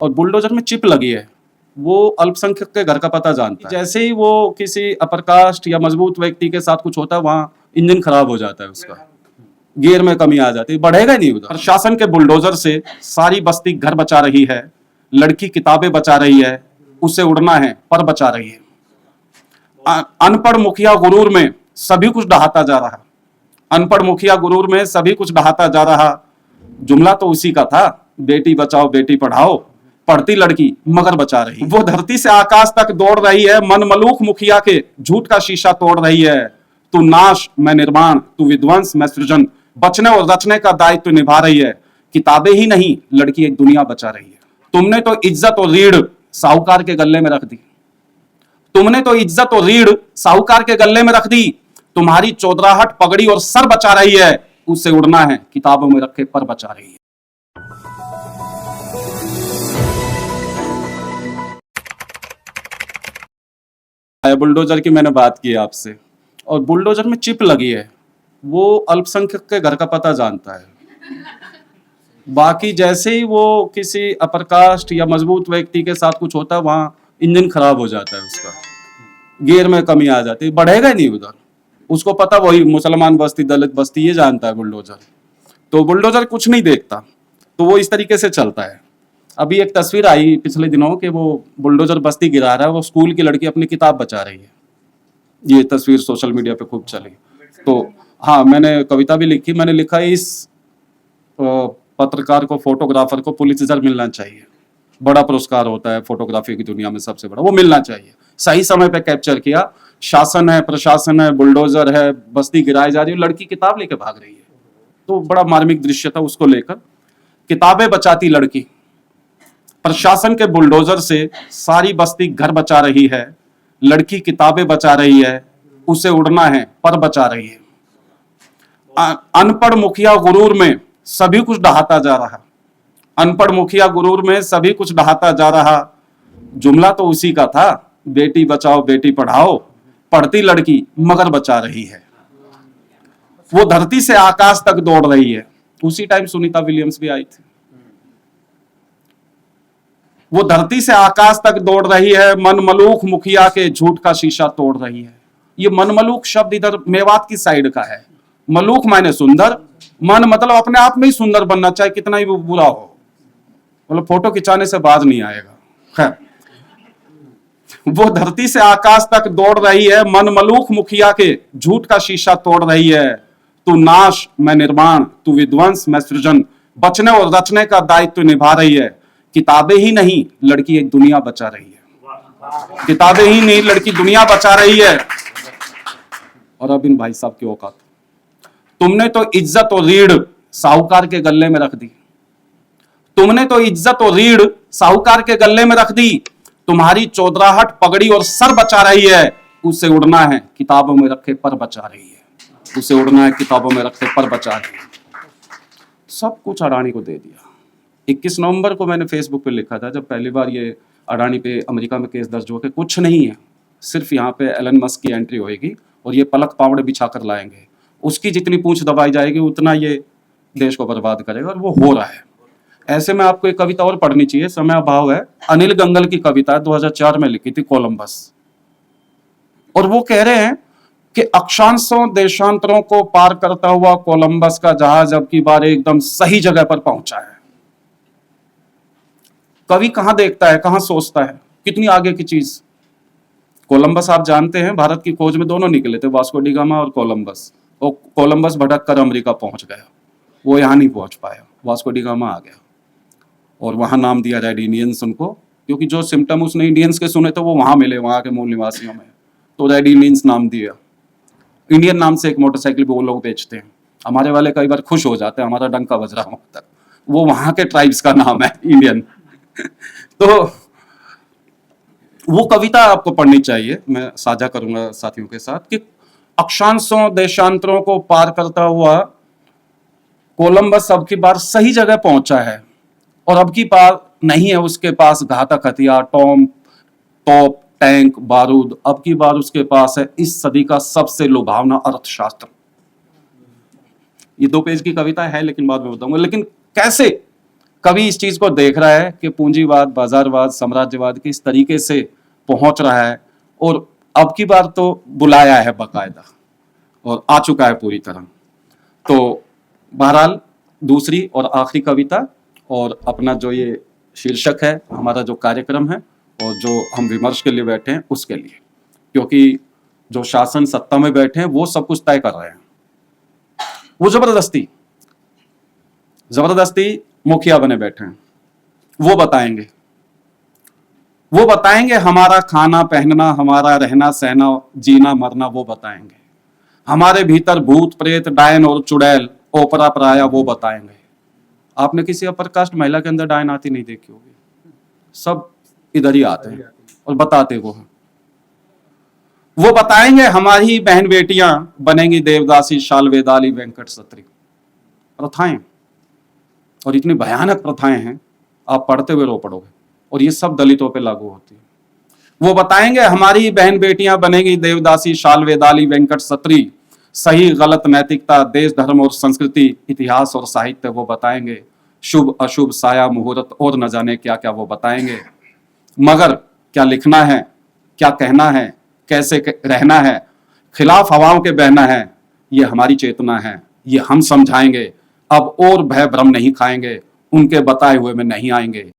और बुलडोजर में चिप लगी है। वो अल्पसंख्यक के घर का पता जानता है। जैसे ही वो किसी अपर कास्ट या मजबूत व्यक्ति के साथ कुछ होता है, वहां इंजन खराब हो जाता है, उसका गियर में कमी आ जाती है, बढ़ेगा ही नहीं उधर। प्रशासन के बुलडोजर से सारी बस्ती घर बचा रही है, लड़की किताबें बचा रही है, उसे उड़ना है पर बचा रही है। अनपढ़ मुखिया गुरूर में सभी कुछ ढहाता जा रहा। अनपढ़ मुखिया गुरूर में सभी कुछ ढहाता जा रहा। जुमला तो उसी का था, बेटी बचाओ बेटी पढ़ाओ, पढ़ती लड़की मगर बचा रही। वो धरती से आकाश तक दौड़ रही है, मन मलूक मुखिया के झूठ का शीशा तोड़ रही है। तू नाश मैं निर्माण, तू विध्वंस मैं सृजन, बचने और रचने का दायित्व निभा रही है। किताबें ही नहीं, लड़की एक दुनिया बचा रही है। तुमने तो इज्जत और रीढ़ साहूकार के गले में रख दी। तुमने तो इज्जत और रीढ़ साहूकार के गले में रख दी। तुम्हारी चौधराहट पगड़ी और सर बचा रही है, उससे उड़ना है किताबों में रखे पर बचा रही है। बुलडोजर की मैंने बात की आपसे, और बुलडोजर में चिप लगी है। वो अल्पसंख्यक के घर का पता जानता है। बाकी जैसे ही वो किसी अपर कास्ट या मजबूत व्यक्ति के साथ कुछ होता है, वहां इंजन खराब हो जाता है, उसका गियर में कमी आ जाती है, बढ़ेगा ही नहीं उधर। उसको पता वही मुसलमान बस्ती दलित बस्ती ये जानता है बुलडोजर। तो बुलडोजर कुछ नहीं देखता, तो वो इस तरीके से चलता है। अभी एक तस्वीर आई पिछले दिनों कि वो बुलडोजर बस्ती गिरा रहा है, वो स्कूल की लड़की अपनी किताब बचा रही है। ये तस्वीर सोशल मीडिया पे खूब चली। तो हाँ, मैंने कविता भी लिखी। मैंने लिखा इस पत्रकार को, फोटोग्राफर को पुलित्जर मिलना चाहिए। बड़ा पुरस्कार होता है फोटोग्राफी की दुनिया में, सबसे बड़ा, वो मिलना चाहिए। सही समय पे कैप्चर किया। शासन है, प्रशासन है, बुलडोजर है, बस्ती गिराई जा रही है, लड़की किताब लेके भाग रही है। तो बड़ा मार्मिक दृश्य था उसको लेकर। किताबें बचाती लड़की, प्रशासन के बुलडोजर से सारी बस्ती घर बचा रही है, लड़की किताबें बचा रही है, उसे उड़ना है पर बचा रही है। अनपढ़ मुखिया गुरूर में सभी कुछ ढहाता जा रहा। अनपढ़ मुखिया गुरूर में सभी कुछ ढहाता जा रहा। जुमला तो उसी का था, बेटी बचाओ बेटी पढ़ाओ, पढ़ती लड़की मगर बचा रही है। वो धरती से आकाश तक दौड़ रही है। उसी टाइम सुनीता विलियम्स भी आई थी। वो धरती से आकाश तक दौड़ रही है, मन मलूक मुखिया के झूठ का शीशा तोड़ रही है। ये मन मलूक शब्द इधर मेवात की साइड का है। मलूक मायने सुंदर, मन मतलब अपने आप में ही सुंदर बनना, चाहे कितना ही बुरा हो, मतलब फोटो खिंचाने से बाज नहीं आएगा। खैर, वो धरती से आकाश तक दौड़ रही है, मन मलूक मुखिया के झूठ का शीशा तोड़ रही है। तू नाश मैं निर्माण, तू विध्वंस मैं सृजन, बचने और रचने का दायित्व निभा रही है। किताबें ही नहीं, लड़की एक दुनिया बचा रही है। किताबें ही नहीं, लड़की दुनिया बचा रही है। और अब इन भाई साहब की औकात, तुमने तो इज्जत और रीढ़ साहूकार के गले में रख दी। तुमने तो इज्जत और रीढ़ साहूकार के गले में रख दी। तुम्हारी चौधराहट पगड़ी और सर बचा रही है, उसे उड़ना है किताबों में रखे पर बचा रही है। उसे उड़ना है किताबों में रखे पर बचा रही है। सब कुछ अडानी को दे दिया। 21 नवंबर को मैंने फेसबुक पे लिखा था, जब पहली बार ये अडानी पे अमेरिका में केस दर्ज हुआ कि कुछ नहीं है, सिर्फ यहाँ पे एलन मस्क की एंट्री होगी और ये पलक पावड़े बिछाकर लाएंगे। उसकी जितनी पूंछ दबाई जाएगी उतना ये देश को बर्बाद करेगा, और वो हो रहा है। ऐसे में आपको एक कविता और पढ़नी चाहिए, समय अभाव है। अनिल गंगल की कविता 2004 में लिखी थी, कोलंबस। और वो कह रहे हैं कि अक्षांशों देशांतरों को पार करता हुआ कोलंबस का जहाज अब की बार एकदम सही जगह पर पहुंचा है। कवि कहां देखता है, कहां सोचता है, कितनी आगे की चीज। कोलंबस आप जानते हैं, भारत की खोज में दोनों निकले थे, वास्को डी गामा और कोलंबस। और कोलंबस भटक कर अमेरिका पहुंच गया, वो यहां नहीं पहुंच पाया, वास्को डी गामा आ गया और वहां नाम दिया रेड इंडियंस उनको, क्योंकि जो सिम्टम उसने इंडियंस के सुने थे वो वहां मिले, वहां के मूल निवासियों में, तो रेड इंडियंस नाम दिया। इंडियन नाम से एक मोटरसाइकिल भी वो लोग बेचते हैं। हमारे वाले कई बार खुश हो जाते हैं, हमारा डंका बज रहा होता है, वो वहां के ट्राइब्स का नाम है इंडियन। तो वो कविता आपको पढ़नी चाहिए, मैं साझा करूंगा साथियों के साथ, कि अक्षांशों देशांतरों को पार करता हुआ कोलंबस अब की बार सही जगह पहुंचा है, और अब की बार नहीं है उसके पास घातक हथियार, तोप, टैंक, बारूद। अब की बार उसके पास है इस सदी का सबसे लुभावना अर्थशास्त्र। ये 2 पेज की कविता है, लेकिन बाद में बताऊंगा। लेकिन कैसे कवि इस चीज को देख रहा है कि पूंजीवाद, बाजारवाद, साम्राज्यवाद किस तरीके से पहुंच रहा है, और अब की बार तो बुलाया है बाकायदा और आ चुका है पूरी तरह। तो बहरहाल दूसरी और आखिरी कविता और अपना जो ये शीर्षक है, हमारा जो कार्यक्रम है और जो हम विमर्श के लिए बैठे हैं उसके लिए, क्योंकि जो शासन सत्ता में बैठे हैं वो सब कुछ तय कर रहे हैं। वो जबरदस्ती मुखिया बने बैठे हैं। वो बताएंगे हमारा खाना पहनना, हमारा रहना सहना, जीना मरना, वो बताएंगे। हमारे भीतर भूत प्रेत, डायन और चुड़ैल, ओपरा पराया, वो बताएंगे। आपने किसी अपर कास्ट महिला के अंदर डायन आती नहीं देखी होगी, सब इधर ही आते हैं और बताते वो बताएंगे हमारी बहन बेटियां बनेंगी देवदासी, शाल वेदाली, वेंकट सत्री। प्रथाएं, और इतनी भयानक प्रथाएं हैं, आप पढ़ते हुए रो पड़ोगे, और ये सब दलितों पे लागू होती है। वो बताएंगे हमारी बहन बेटियां बनेंगी देवदासी, शाल वेदाली, वेंकट सत्री। सही गलत नैतिकता, देश धर्म और संस्कृति, इतिहास और साहित्य वो बताएंगे। शुभ अशुभ, साया मुहूर्त और न जाने क्या क्या वो बताएंगे। मगर क्या लिखना है, क्या कहना है, कैसे रहना है, खिलाफ हवाओं के बहना है, ये हमारी चेतना है, ये हम समझाएंगे। अब और भय भ्रम नहीं खाएंगे, उनके बताए हुए में नहीं आएंगे।